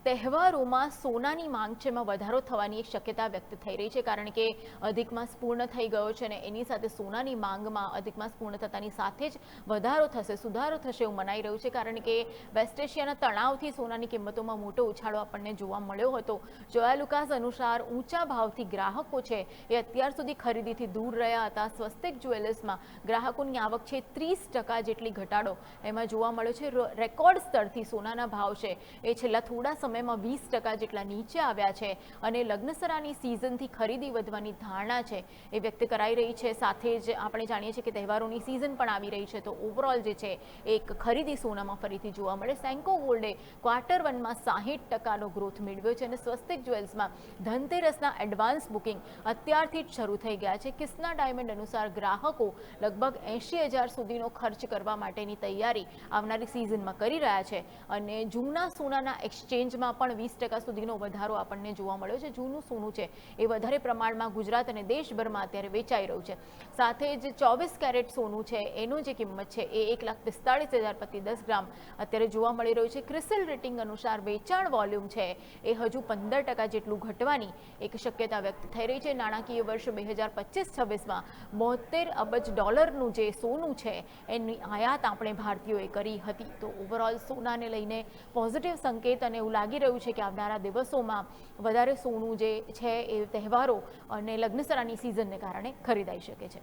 તહેવારોમાં સોનાની માંગ છે એમાં વધારો થવાની એક શક્યતા વ્યક્ત થઈ રહી છે, કારણ કે અધિક માસ પૂર્ણ થઈ ગયો છે અને એની સાથે સોનાની માંગમાં અધિક માસ પૂર્ણ થતાની સાથે જ વધારો થશે, સુધારો થશે એવું મનાઈ રહ્યું છે, કારણ કે વેસ્ટ એશિયાના તણાવથી સોનાની કિંમતોમાં મોટો ઉછાળો આપણને જોવા મળ્યો હતો. જોયા લુકાસ અનુસાર ઊંચા ભાવથી ગ્રાહકો છે એ અત્યાર સુધી ખરીદીથી દૂર રહ્યા હતા. સ્વસ્તિક જ્વેલર્સમાં ગ્રાહકોની આવક છે 30% જેટલી ઘટાડો એમાં જોવા મળ્યો છે. રેકોર્ડ સ્તરથી સોનાના ભાવ છે એ છેલ્લા થોડા સમયમાં 20% જેટલા નીચે આવ્યા છે અને લગ્નસરાની સિઝનથી ખરીદી વધવાની ધારણા છે એ વ્યક્ત કરાઈ રહી છે. સાથે જ આપણે જાણીએ છીએ કે તહેવારોની સિઝન પણ આવી રહી છે, તો ઓવરઓલ જે છે એક ખરીદી સોનામાં ફરીથી જોવા મળે. સેન્કો ગોલ્ડે ક્વાર્ટર વનમાં 60%નો ગ્રોથ મેળવ્યો છે અને સ્વસ્તિક જ્વેલ્સમાં ધનતેરસના એડવાન્સ બુકિંગ અત્યારથી જ શરૂ થઈ ગયા છે. કિસ્ના ડાયમંડ અનુસાર ગ્રાહકો લગભગ 80,000 સુધીનો ખર્ચ કરવા માટેની તૈયારી આવનારી સિઝનમાં કરી રહ્યા છે અને જૂના સોનાના એક્સચેન્જમાં પણ 20% સુધીનો વધારો આપણને જોવા મળ્યો છે. જૂનું સોનું છે એ વધારે પ્રમાણમાં ગુજરાત અને દેશભરમાં અત્યારે વેચાઈ રહ્યું છે. સાથે જ 24 કેરેટ સોનું છે એનો જે કિંમત છે એ 1,45,000 પ્રતિ 10 ગ્રામ અત્યારે જોવા મળી રહ્યું છે. ક્રિસિલ રેટિંગ અનુસાર વેચાણ વોલ્યુમ છે એ હજુ 15% જેટલું ઘટવાની એક શક્યતા વ્યક્ત થઈ રહી છે. નાણાકીય વર્ષ 2025-26માં 72 અબજ ડોલરનું જે સોનું છે એની આયાત આપણે ભારતીયોએ કરી હતી. તો ઓવરઓલ સોનાને લઈને પોઝિટિવ સંકેત અને એવું લાગી રહ્યું છે કે આવનારા દિવસોમાં વધારે સોનું જે છે એ તહેવારો અને લગ્નસરાની સિઝનને કારણે ખરીદાઈ શકે છે.